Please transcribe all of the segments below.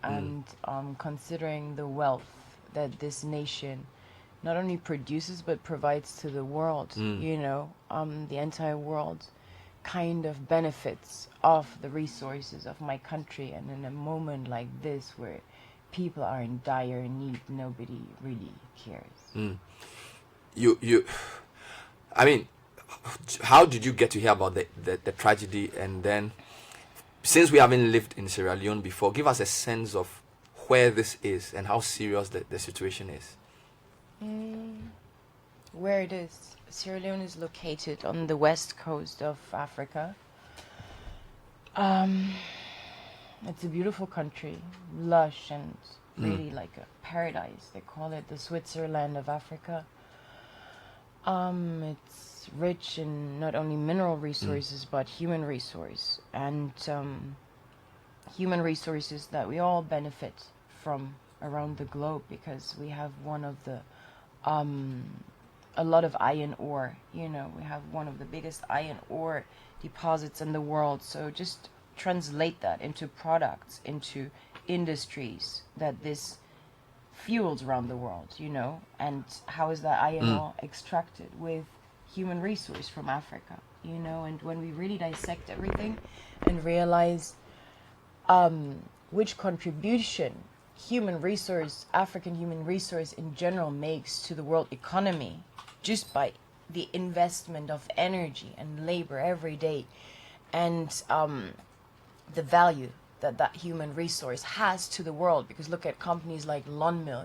and considering the wealth that this nation not only produces but provides to the world, the entire world kind of benefits off the resources of my country. And in a moment like this where people are in dire need, nobody really cares. I mean, how did you get to hear about the tragedy? And then, since we haven't lived in Sierra Leone before, give us a sense of where this is and how serious the situation is. Where it is. Sierra Leone is located on the west coast of Africa. It's a beautiful country, lush and really like a paradise. They call it the Switzerland of Africa. It's rich in not only mineral resources but human resource, and human resources that we all benefit from around the globe, because we have one of the a lot of iron ore. We have one of the biggest iron ore deposits in the world. So just translate that into products, into industries that this fuels around the world, and how is that iron ore extracted? With human resource from Africa, and when we really dissect everything and realize which contribution African human resource in general makes to the world economy, just by the investment of energy and labor every day, and the value that human resource has to the world. Because look at companies like Lawn Mill,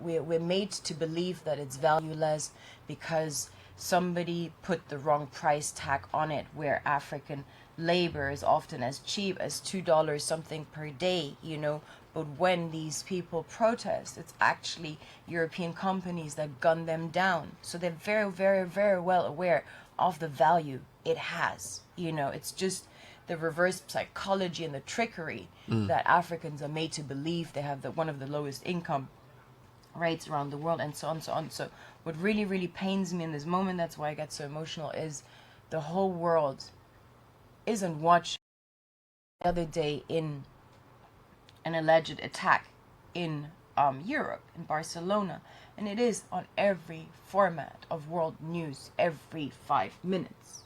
we're made to believe that it's valueless because somebody put the wrong price tag on it, where African labor is often as cheap as $2 something per day, but when these people protest, it's actually European companies that gun them down. So they're very, very, very well aware of the value it has. It's just the reverse psychology and the trickery that Africans are made to believe they have one of the lowest income rates around the world, and so on, so on. So what really, really pains me in this moment, that's why I get so emotional, is the whole world isn't watching. The other day, in an alleged attack in Europe, in Barcelona, and it is on every format of world news every 5 minutes.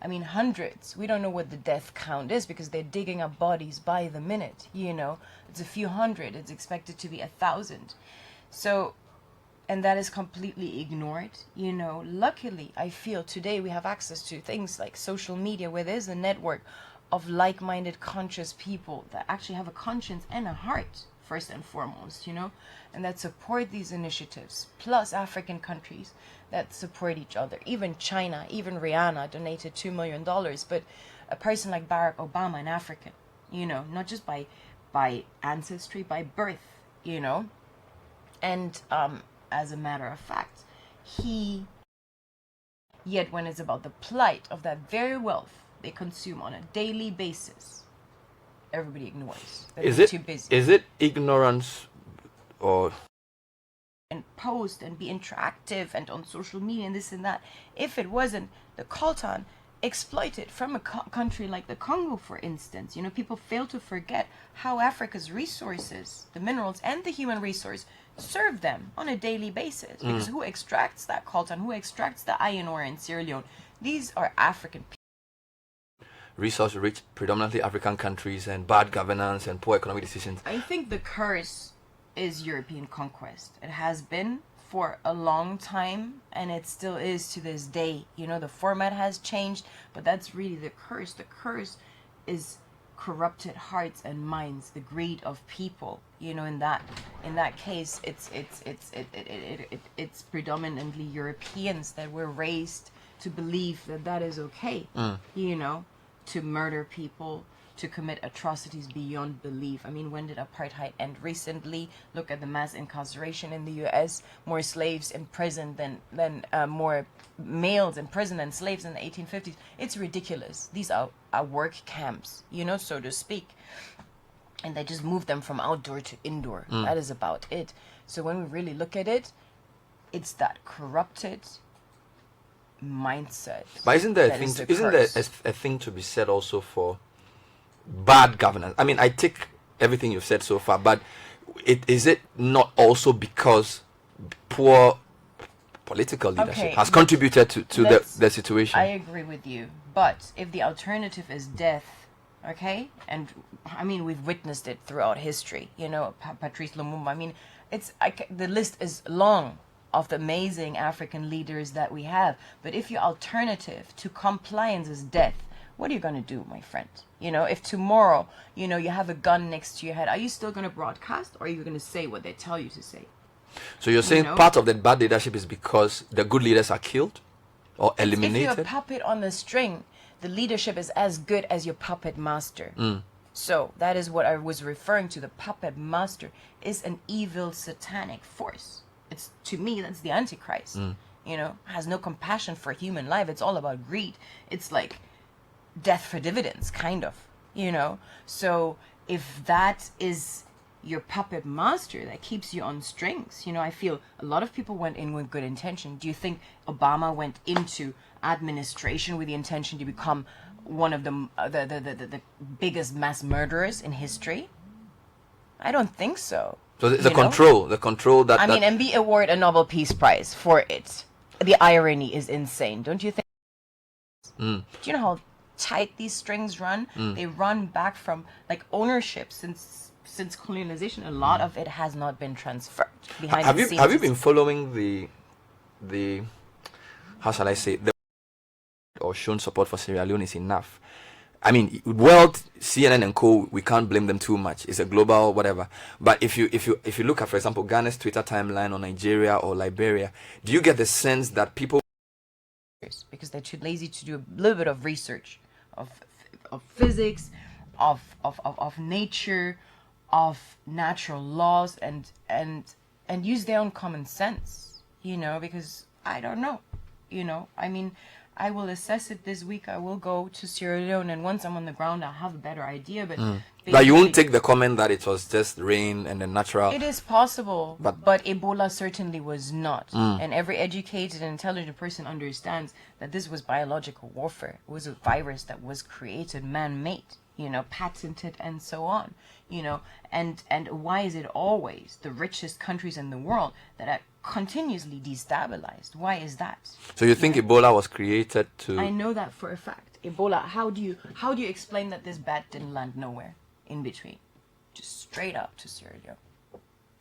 Hundreds. We don't know what the death count is because they're digging up bodies by the minute. It's a few hundred. It's expected to be 1,000. So, and that is completely ignored. Luckily, I feel today we have access to things like social media, where there's a network of like-minded, conscious people that actually have a conscience and a heart, first and foremost, and that support these initiatives, plus African countries that support each other. Even China, even Rihanna donated $2 million, but a person like Barack Obama, an African, not just by ancestry, by birth, and as a matter of fact, yet when it's about the plight of that very wealth they consume on a daily basis, everybody ignores. They're too busy. Is it ignorance, or and post and be interactive and on social media and this and that? If it wasn't the coltan exploited from a country like the Congo, for instance, people fail to forget how Africa's resources, the minerals and the human resource, serve them on a daily basis. Because who extracts that coltan, who extracts the iron ore in Sierra Leone? These are African people. Resource-rich, predominantly African countries, and bad governance and poor economic decisions. I think the curse is European conquest. It has been for a long time, and it still is to this day. The format has changed, but that's really the curse. The curse is corrupted hearts and minds, the greed of people. In that case, it's predominantly Europeans that were raised to believe that is okay. To murder people, to commit atrocities beyond belief. When did apartheid end? Recently. Look at the mass incarceration in the US. More slaves in prison than more males in prison than slaves in the 1850s. It's ridiculous. These are work camps, so to speak. And they just move them from outdoor to indoor. That is about it. So when we really look at it, it's that corrupted mindset. But isn't there a thing to be said also for bad governance? I mean, I take everything you've said so far, but is it not also because poor political leadership has contributed to the situation? I agree with you. But if the alternative is death, okay, and I mean, we've witnessed it throughout history, Patrice Lumumba, I mean, the list is long of the amazing African leaders that we have. But if your alternative to compliance is death, what are you going to do, my friend? If tomorrow, you have a gun next to your head, are you still going to broadcast, or are you going to say what they tell you to say? So you're saying part of that bad leadership is because the good leaders are killed or eliminated? If you're a puppet on the string, the leadership is as good as your puppet master. So that is what I was referring to. The puppet master is an evil satanic force. To me, that's the Antichrist. Has no compassion for human life. It's all about greed. It's like death for dividends, kind of. So if that is your puppet master that keeps you on strings, I feel a lot of people went in with good intention. Do you think Obama went into administration with the intention to become one of the biggest mass murderers in history? I don't think so. So the control that... and be awarded a Nobel Peace Prize for it. The irony is insane, don't you think? Do you know how tight these strings run? They run back from ownership since colonization. A lot of it has not been transferred behind the scenes. Have you been following the how shall I say, or shown support for Sierra Leone is enough? I mean, World, CNN and co, we can't blame them too much. It's a global whatever. But if you look at, for example, Ghana's Twitter timeline, or Nigeria or Liberia, do you get the sense that people, because they're too lazy to do a little bit of research of physics, of nature, of natural laws, and use their own common sense, because I don't know, I mean, I will assess it this week. I will go to Sierra Leone, and once I'm on the ground, I'll have a better idea. But you won't take the comment that it was just rain and the natural. It is possible, but Ebola certainly was not. And every educated and intelligent person understands that this was biological warfare. It was a virus that was created, man-made, patented, and so on. And why is it always the richest countries in the world that are continuously destabilized? Why is that? So you think Ebola was created to... I know that for a fact. Ebola, how do you explain that this bat didn't land nowhere in between? Just straight up to Sierra Leone.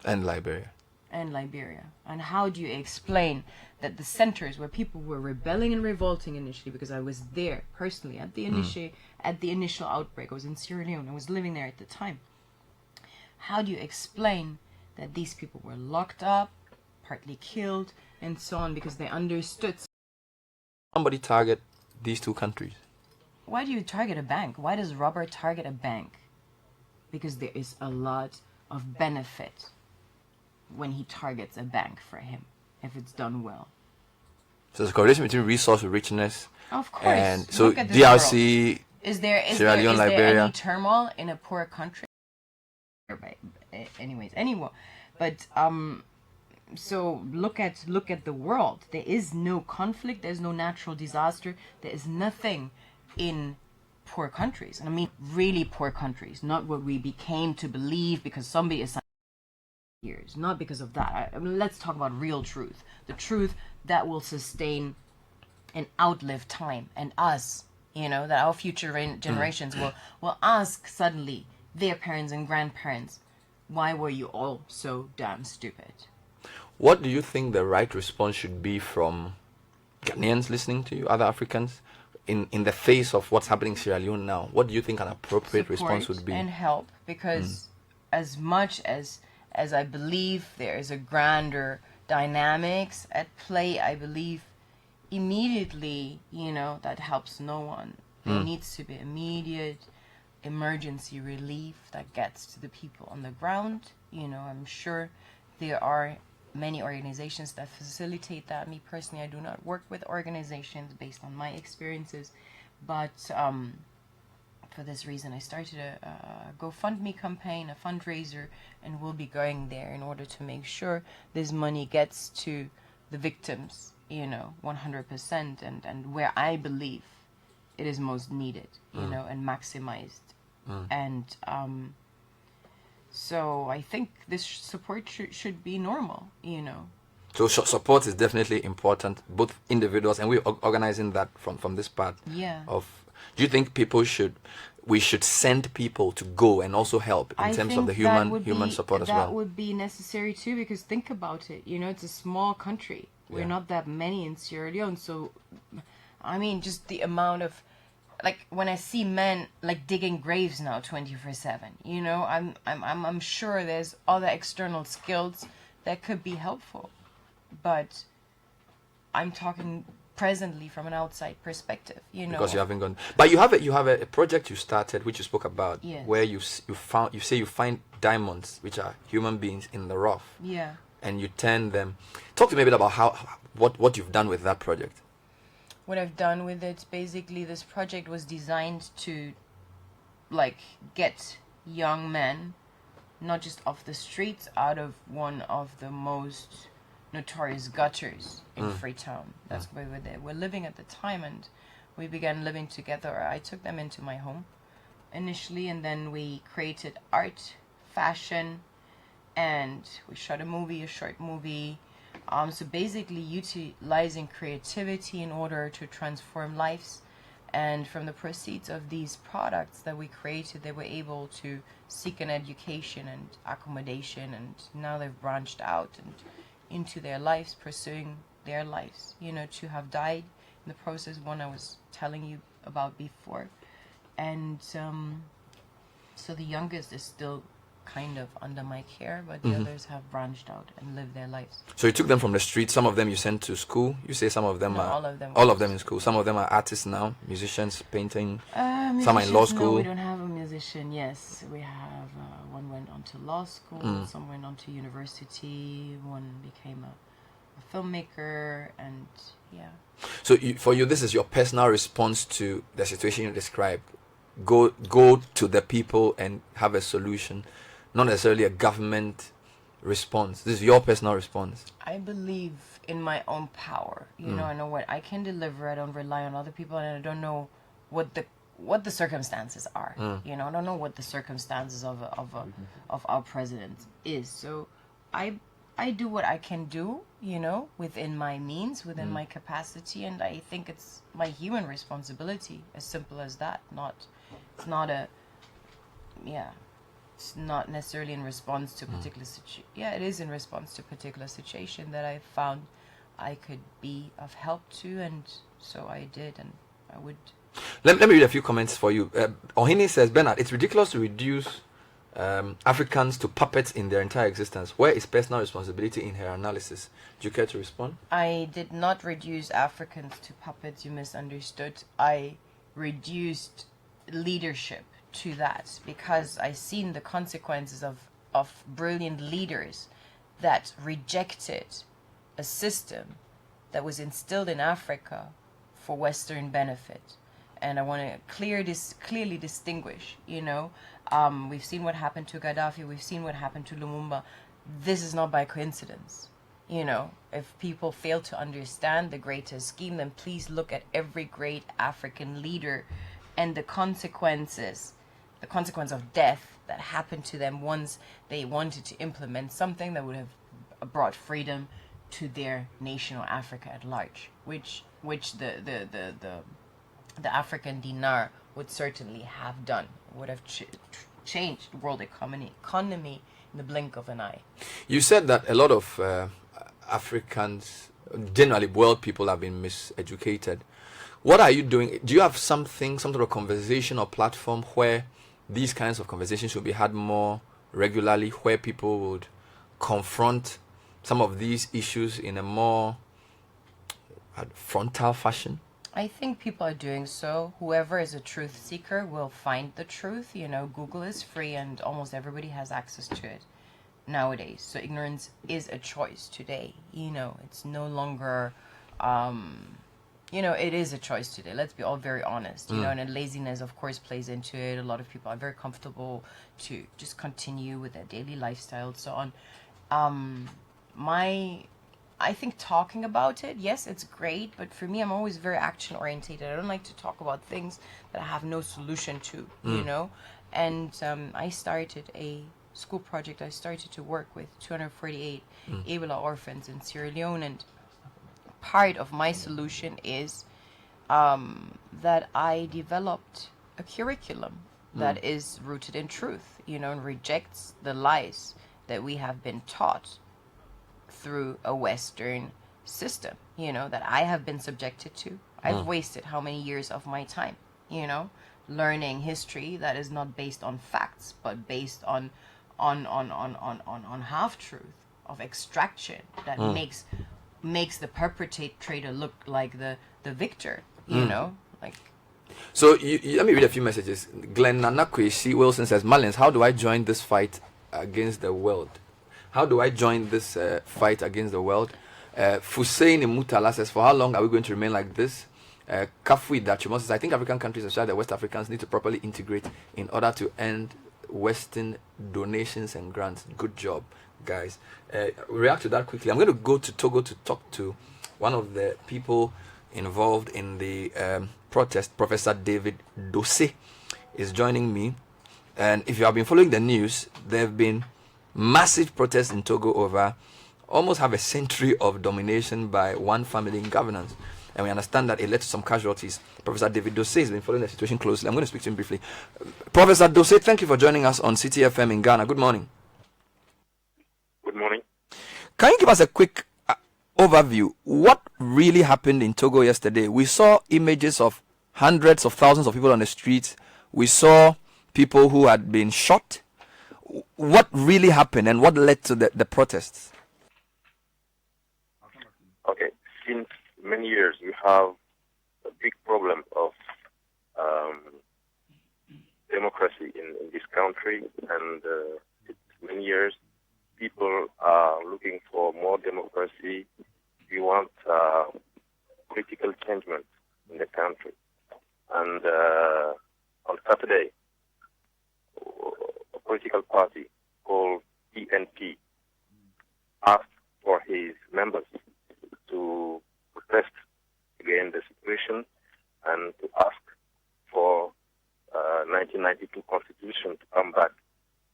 And Liberia. And how do you explain that the centers where people were rebelling and revolting initially, because I was there personally at the initial outbreak, I was in Sierra Leone, I was living there at the time. How do you explain that these people were locked up, partly killed, and so on, because they understood? Somebody target these two countries. Why do you target a bank? Why does Robert target a bank? Because there is a lot of benefit when he targets a bank for him, if it's done well. So there's a correlation between resource richness, of course, and so DRC, Sierra Leone, Liberia. Any turmoil in a poor country? But so look at the world. There is no conflict. There's no natural disaster. There is nothing in poor countries, and I mean really poor countries, not what we became to believe because somebody is years, not because of that. I mean, let's talk about real truth, the truth that will sustain and outlive time and us. That our future generations will ask suddenly their parents and grandparents, why were you all so damn stupid? What do you think the right response should be from Ghanaians listening to you, other Africans, in the face of what's happening in Sierra Leone now? What do you think an appropriate response would be? And help, because as much as I believe there is a grander dynamics at play, I believe immediately, that helps no one. There needs to be immediate emergency relief that gets to the people on the ground. I'm sure there are many organizations that facilitate that. Me personally, I do not work with organizations based on my experiences, but for this reason I started a GoFundMe campaign, a fundraiser, and we'll be going there in order to make sure this money gets to the victims, 100%, and where I believe it is most needed, and maximized And so I think this support should be normal, you know. So support is definitely important, both individuals, and we're organizing that from this part. Yeah. Do you think we should send people to go and also help in terms of the human support as well? That would be necessary too, because think about it, you know, it's a small country. We're not that many in Sierra Leone, so I mean, just the amount of, like, when I see men like digging graves now 24/7, you know, I'm sure there's other external skills that could be helpful, but I'm talking presently from an outside perspective, you know. Because you haven't gone, but you have a project you started, which you spoke about, Yes. where you say you find diamonds, which are human beings in the rough, Yeah. and you turn them. Talk to me a bit about what you've done with that project. What I've done with it, basically, this project was designed to, like, get young men, not just off the streets, out of one of the most notorious gutters in Freetown. That's where we're living at the time, and we began living together. I took them into my home initially, and then we created art, fashion, and we shot a short movie. So basically utilizing creativity in order to transform lives. And from the proceeds of these products that we created, they were able to seek an education and accommodation, and now they've branched out and into their lives, pursuing their lives, you know, to have died in the process, one I was telling you about before. And so the youngest is still kind of under my care, but the others have branched out and lived their lives. So you took them from the street. Some of them you sent to school. You say some of them No, are all of them in school. Some of them are artists now, musicians, painting. Musicians, some are in law school. No, we don't have a musician. Yes, we have one went on to law school, some went on to university, one became a filmmaker, and yeah. So for you, this is your personal response to the situation you described. Go to the people and have a solution, not necessarily a government response. This is your personal response. I believe in my own power. You know, I know what I can deliver. I don't rely on other people, and I don't know what the circumstances are. You know, I don't know what the circumstances of our president is. So I do what I can do, you know, within my means, within my capacity, and I think it's my human responsibility, as simple as that. It's not necessarily in response to a particular situation. Yeah, it is in response to a particular situation that I found I could be of help to, and so I did, and I would. Let me read a few comments for you. Ohini says, Bernard, it's ridiculous to reduce Africans to puppets in their entire existence. Where is personal responsibility in her analysis? Do you care to respond? I did not reduce Africans to puppets. You misunderstood. I reduced leadership to that, because I seen the consequences of brilliant leaders that rejected a system that was instilled in Africa for Western benefit. And I want to clearly distinguish, you know. We've seen what happened to Gaddafi. We've seen what happened to Lumumba. This is not by coincidence. You know, if people fail to understand the greater scheme, then please look at every great African leader and the consequence of death that happened to them once they wanted to implement something that would have brought freedom to their nation or Africa at large, which the African dinar would certainly have done, would have changed world economy in the blink of an eye. You said that a lot of Africans, generally world people, have been miseducated. What are you doing? Do you have some sort of conversation or platform where these kinds of conversations should be had more regularly, where people would confront some of these issues in a more frontal fashion? I think people are doing so. Whoever is a truth seeker will find the truth. You know, Google is free and almost everybody has access to it nowadays. So ignorance is a choice today. You know, it's no longer, it is a choice today. Let's be all very honest. You know, and laziness, of course, plays into it. A lot of people are very comfortable to just continue with their daily lifestyle and so on. I think talking about it, yes, it's great, but for me, I'm always very action-orientated. I don't like to talk about things that I have no solution to, you know? And I started a school project. I started to work with 248 Ebola orphans in Sierra Leone, and part of my solution is that I developed a curriculum that is rooted in truth, and rejects the lies that we have been taught through a Western system, that I have been subjected to. I've wasted how many years of my time, learning history that is not based on facts, but based on half truth, of extraction that makes the perpetrator look like the victor, like. So let me read a few messages. Glenn Nanakweshi Wilson says, Mallence, how do I join this fight against the world? How do I join this fight against the world? Fusein Mutala says, for how long are we going to remain like this? Kafui Dachimos says, I think African countries, especially the West Africans, need to properly integrate in order to end Western donations and grants. Good job, guys. React to that quickly. I'm going to go to Togo to talk to one of the people involved in the protest. Professor David Dose is joining me. And if you have been following the news, there have been massive protests in Togo over almost half a century of domination by one family in governance. And we understand that it led to some casualties. Professor David Dose has been following the situation closely. I'm going to speak to him briefly. Professor Dose, thank you for joining us on City FM in Ghana. Good morning. Good morning. Can you give us a quick overview? What really happened in Togo yesterday? We saw images of hundreds of thousands of people on the streets. We saw people who had been shot. What really happened and what led to the protests? Okay, since many years we have a big problem of democracy in this country, and it's many years people are looking for more democracy. We want political changement in the country. And on Saturday, a political party called PNP asked for his members to protest against the situation and to ask for 1992 constitution to come back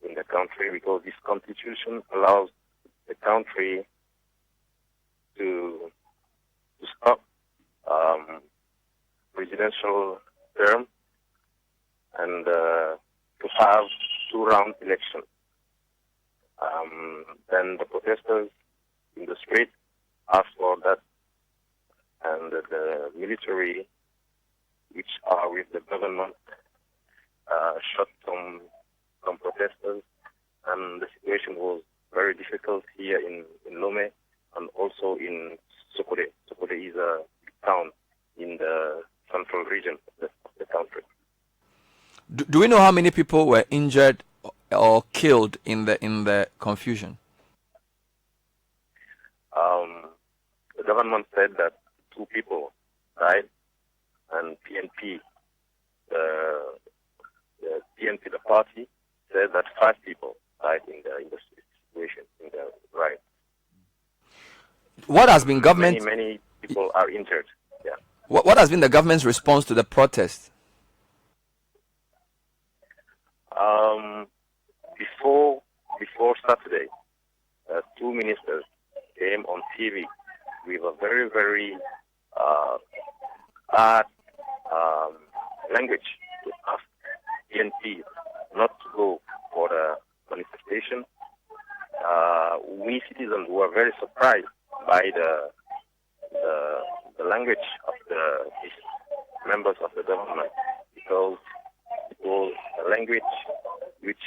in the country, because this constitution allows the country to stop presidential term and to have two-round election. Then the protesters in the street asked for that, and the military, which are with the government, shot some protesters, and the situation was very difficult here in Lome and also in Sokode. Sokode is a town in the central region of the country. Do we know how many people were injured or killed in the confusion? The government said that 2 people died, and PNP, the party, said that 5 people died in the situation, in the riot. What has been government? Many people are injured. Yeah. What has been the government's response to the protest? Before Saturday, 2 ministers came on TV with a very, very bad language to ask PNP not to go for the manifestation. We citizens were very surprised by the language of these members of the government, because it was a language which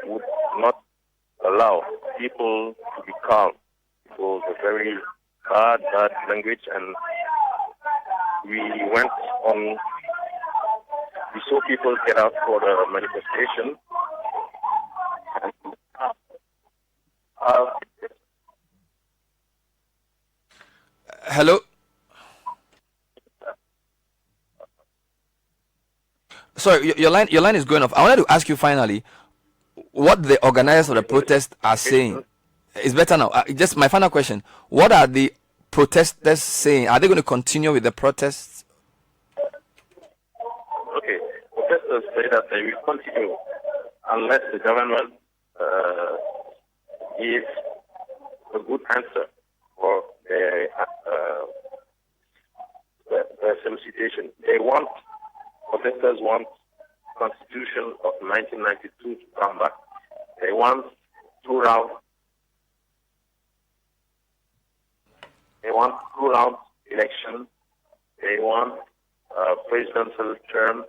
would not allow people to be calm. It was a very bad language, and we went on. We saw people get out for the manifestation. Hello. Sorry, your line is going off. I wanted to ask you finally what the organizers of the protest are saying. It's better now. Just my final question: what are the protesters saying? Are they going to continue with the protests? Okay. say that they will continue unless the government gives a good answer for their solicitation. Protesters want Constitution of 1992 to come back. They want two-round election. They want presidential term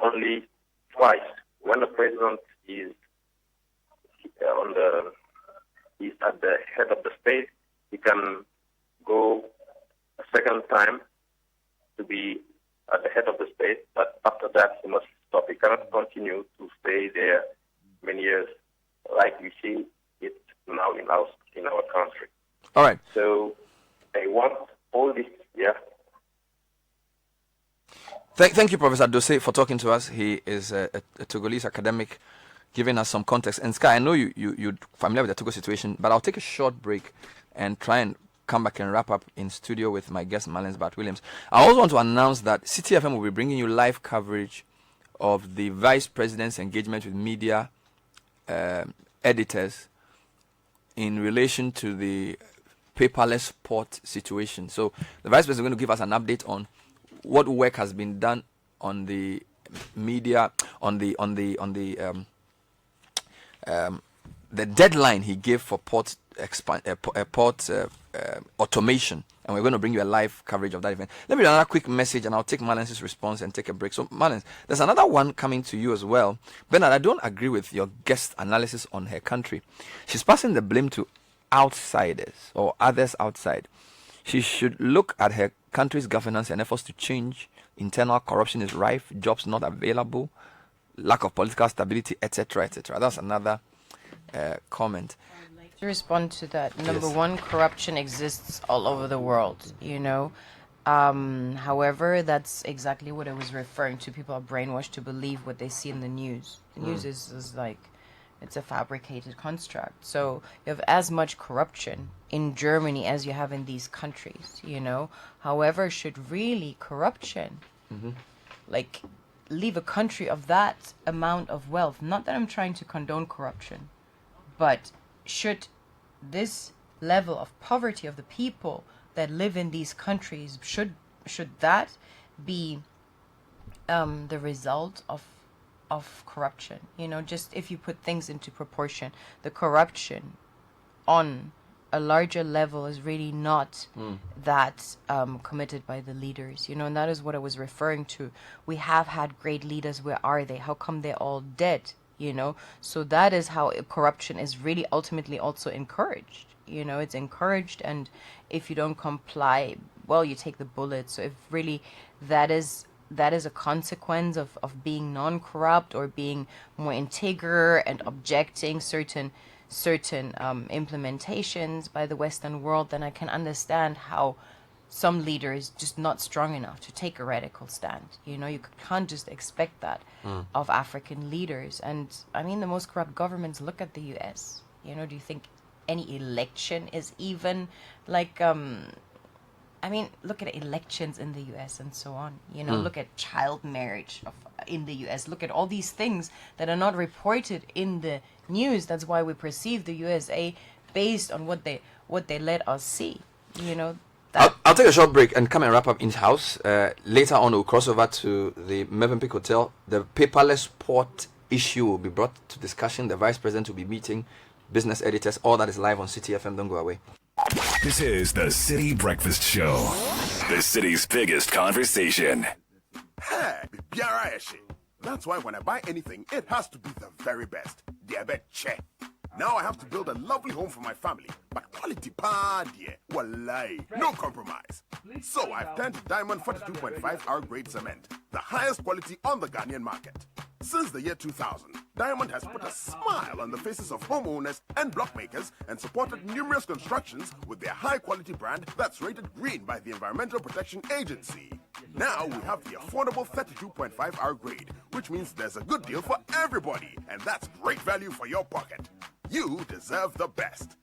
only twice. When the president is at the head of the state, he can go a second time to be at the head of the state, but after that he must stop. He cannot continue to stay there many years like we see it now in our country. All right. So they want all this, yeah. Thank you, Professor Dose, for talking to us. He is a Togolese academic, giving us some context. And Sky, I know you're familiar with the Togo situation, but I'll take a short break and try and come back and wrap up in studio with my guest, Mallence Bart Williams. I also want to announce that CTFM will be bringing you live coverage of the Vice President's engagement with media editors in relation to the paperless port situation. So the Vice President is going to give us an update on what work has been done on the media, on the deadline he gave for port automation, and we're going to bring you a live coverage of that event. Let me do another quick message, and I'll take Mallence's response and take a break. So, Mallence, there's another one coming to you as well. Bernard, I don't agree with your guest analysis on her country. She's passing the blame to outsiders or others outside. She should look at her country's governance and efforts to change. Internal corruption is rife, jobs not available, lack of political stability, etc., etc. That's another comment. To respond to that, number Yes. one, corruption exists all over the world, you know. However, that's exactly what I was referring to. People are brainwashed to believe what they see in the news. The news is like, it's a fabricated construct. So you have as much corruption in Germany as you have in these countries, you know. However, should really corruption, like, leave a country of that amount of wealth? Not that I'm trying to condone corruption, but should this level of poverty of the people that live in these countries, should that be the result of corruption? You know, just if you put things into proportion, the corruption on a larger level is really not that committed by the leaders, you know, and that is what I was referring to. We have had great leaders. Where are they? How come they're all dead? You know, so that is how corruption is really ultimately also encouraged. You know, it's encouraged, and if you don't comply, well, you take the bullet. So if really that is a consequence of being non-corrupt or being more integral and objecting certain implementations by the Western world, then I can understand how some leaders just not strong enough to take a radical stand. You know, you can't just expect that of African leaders. And I mean, the most corrupt governments, look at the US. You know, do you think any election is even like, I mean, look at elections in the US and so on. You know, look at child marriage in the US. Look at all these things that are not reported in the news. That's why we perceive the USA based on what they let us see. You know, I'll take a short break and come and wrap up in house. Later on, we'll cross over to the Mövenpick Hotel. The paperless port issue will be brought to discussion. The Vice President will be meeting business editors. All that is live on City FM. Don't go away. This is the City Breakfast Show, the city's biggest conversation. Hey, that's why when I buy anything, it has to be the very best. Diabetes. Now I have to build a lovely home for my family, but quality pa, dear. Wallahi, no compromise. So I've turned to Diamond 42.5 hour grade cement, the highest quality on the Ghanaian market. Since the year 2000, Diamond has put a smile on the faces of homeowners and block makers and supported numerous constructions with their high-quality brand that's rated green by the Environmental Protection Agency. Now we have the affordable 32.5 hour grade, which means there's a good deal for everybody, and that's great value for your pocket. You deserve the best.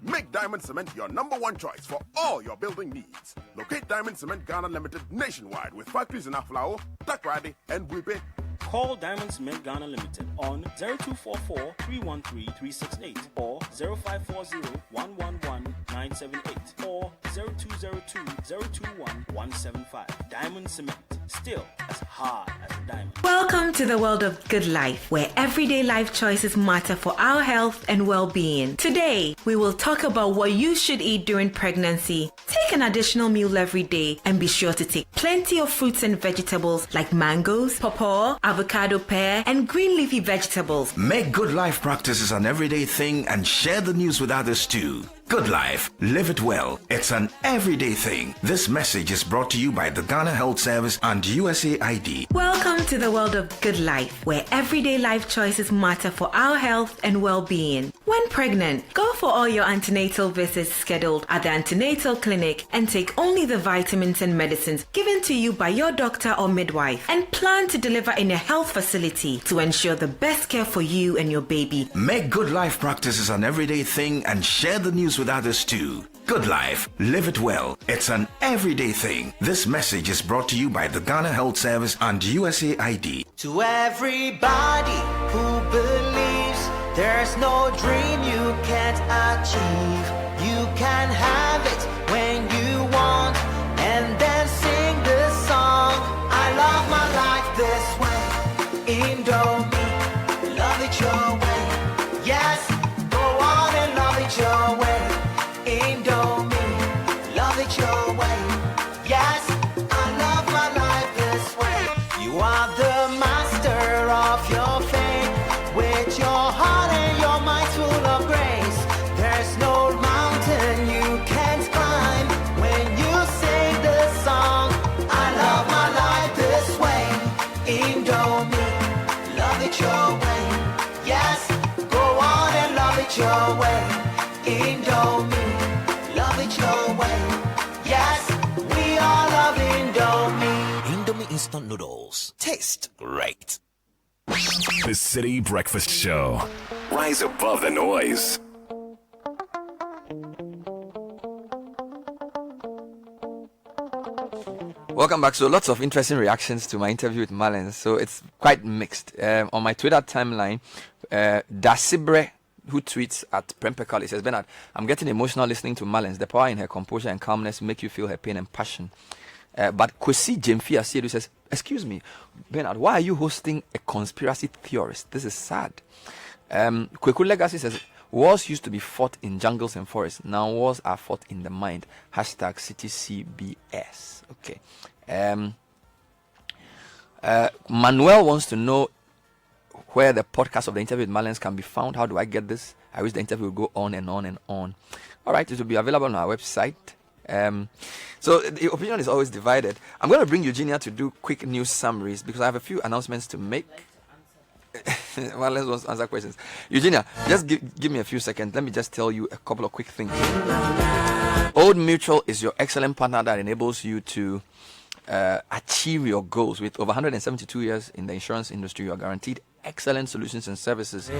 Make Diamond Cement your #1 choice for all your building needs. Locate Diamond Cement Ghana Limited nationwide with factories in Aflao, Takrady, and Wipe. Call Diamond Cement Ghana Limited on 0244 313 368 or 0540 111 978 or 0202 021 175. Diamond Cement, still as hard as a diamond. Welcome to the world of good life, where everyday life choices matter for our health and well-being. Today, we will talk about what you should eat during pregnancy. Take an additional meal every day and be sure to take plenty of fruits and vegetables like mangoes, pawpaw, avocado, pear, and green leafy vegetables. Make good life practices an everyday thing and share the news with others too. Good life, live it well. It's an everyday thing. This message is brought to you by the Ghana Health Service and USAID. Welcome to the world of good life, where everyday life choices matter for our health and well-being. When pregnant, go for all your antenatal visits scheduled at the antenatal clinic and take only the vitamins and medicines given to you by your doctor or midwife, and plan to deliver in a health facility to ensure the best care for you and your baby. Make good life practices an everyday thing and share the news with others too. Good life, live it well. It's an everyday thing. This message is brought to you by the Ghana Health Service and USAID. To everybody who believes there's no dream you can't achieve, you can have it when you want, and then sing this song. I love my life this way. Indomie, love it your way. Yes, go on and love it your way. Indomie, love it your way. Yes, I love my life this way. You are the master of your fate, with your heart and your mind full of grace. There's no mountain you can't climb when you sing the song. I love my life this way. Indomie, love it your way. Yes, go on and love it your way. Indomie, love it your way. Yes, we all love Indomie. Indomie instant noodles taste great. The City Breakfast Show. Rise above the noise. Welcome back. So lots of interesting reactions to my interview with Mallence. So it's quite mixed. On my Twitter timeline, Dasibre, who tweets at Prempekali, says, Bernard, I'm getting emotional listening to Mallence. The power in her composure and calmness make you feel her pain and passion. But Kwesi Jemfi Asiedu says, excuse me, Bernard, why are you hosting a conspiracy theorist? This is sad. Kweku Legacy says, wars used to be fought in jungles and forests. Now wars are fought in the mind. Hashtag CityCBS. Okay. Manuel wants to know where the podcast of the interview with Mallence can be found. How do I get this? I wish the interview would go on and on and on. All right, it will be available on our website. So the opinion is always divided. I'm going to bring Eugenia to do quick news summaries because I have a few announcements to make. Mallence wants to answer questions. Eugenia, just give me a few seconds. Let me just tell you a couple of quick things. Old Mutual is your excellent partner that enables you to achieve your goals. With over 172 years in the insurance industry, you are guaranteed excellent solutions and services.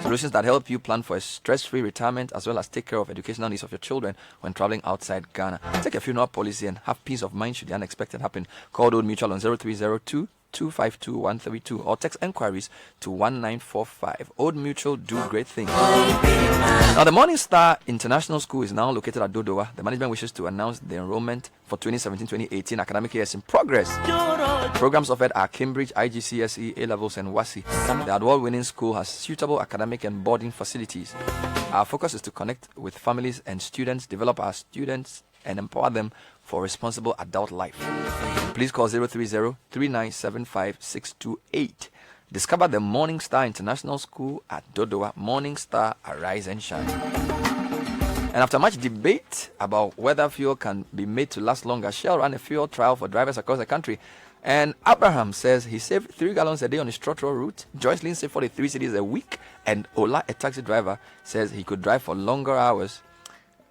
Solutions that help you plan for a stress-free retirement as well as take care of educational needs of your children when traveling outside Ghana. Take a funeral policy and have peace of mind should the unexpected happen. Call Old Mutual on 0302 252 132 or text enquiries to 1945. Old Mutual, do great things. Now, the Morning Star International School is now located at Dodowa. The management wishes to announce the enrollment for 2017-2018 academic year is in progress. Programs offered are Cambridge, IGCSE, A-Levels, and WASI. The award-winning school has suitable academic and boarding facilities. Our focus is to connect with families and students, develop our students, and empower them for responsible adult life. Please call 030-3975-628. Discover the Morning Star International School at Dodowa. Morning Star, arise and shine. And after much debate about whether fuel can be made to last longer, Shell ran a fuel trial for drivers across the country. And Abraham says he saved 3 gallons a day on his trotro route. Joycelyn saved 43 cedis a week. And Ola, a taxi driver, says he could drive for longer hours.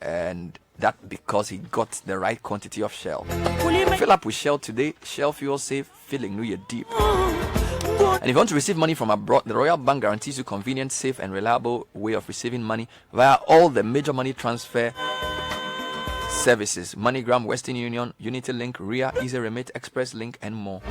And that because he got the right quantity of Shell. Fill up with Shell today. Shell fuel safe, filling New Year deep. And if you want to receive money from abroad, the Royal Bank guarantees you convenient, safe, and reliable way of receiving money via all the major money transfer services: MoneyGram, Western Union, Unity Link, Ria, Easy Remit, Express Link, and more.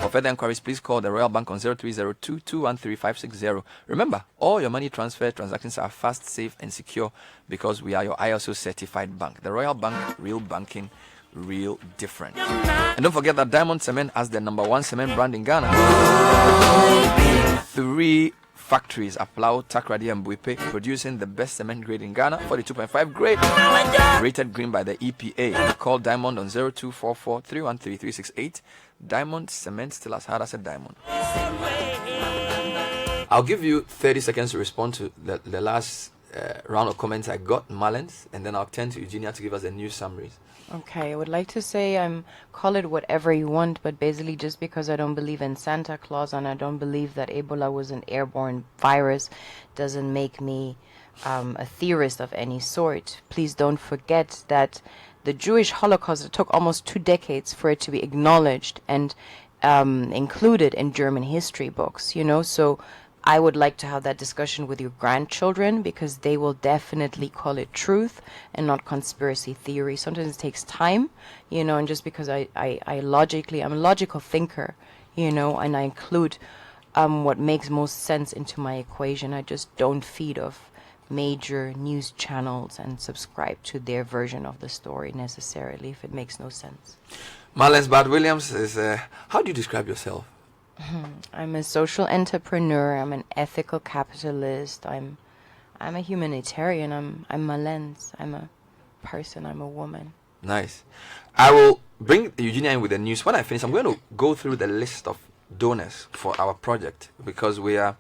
For further inquiries, please call the Royal Bank on 0302-213-560. Remember, all your money transfer transactions are fast, safe, and secure because we are your ISO certified bank. The Royal Bank, real banking, real different. And don't forget that Diamond Cement as the #1 cement brand in Ghana. 3 factories, Aplau, Takrady, and Buipe, producing the best cement grade in Ghana, 42.5 grade, rated green by the EPA. Call Diamond on 0244-313-368. Diamond Cement, still as hard as a diamond. I'll give you 30 seconds to respond to the last round of comments I got, Mallence, and then I'll turn to Eugenia to give us the news summaries. Okay, I would like to say call it whatever you want, but basically just because I don't believe in Santa Claus and I don't believe that Ebola was an airborne virus doesn't make me a theorist of any sort. Please don't forget that the Jewish Holocaust, it took almost 2 decades for it to be acknowledged and included in German history books, so I would like to have that discussion with your grandchildren because they will definitely call it truth and not conspiracy theory. Sometimes it takes time, and just because I'm a logical thinker, and I include what makes most sense into my equation. I just don't feed off major news channels and subscribe to their version of the story necessarily if it makes no sense. Mallence Bart Williams is, how do you describe yourself? I'm a social entrepreneur. I'm an ethical capitalist. I'm a humanitarian. I'm Mallence. I'm a person. I'm a woman. Nice. I will bring Eugenia in with the news. When I finish, I'm going to go through the list of donors for our project because we are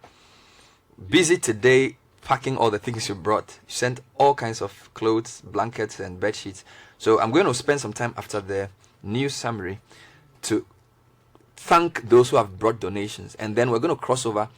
busy today packing all the things you brought. You sent all kinds of clothes, blankets, and bed sheets. So I'm going to spend some time after the news summary to thank those who have brought donations, and then we're going to cross over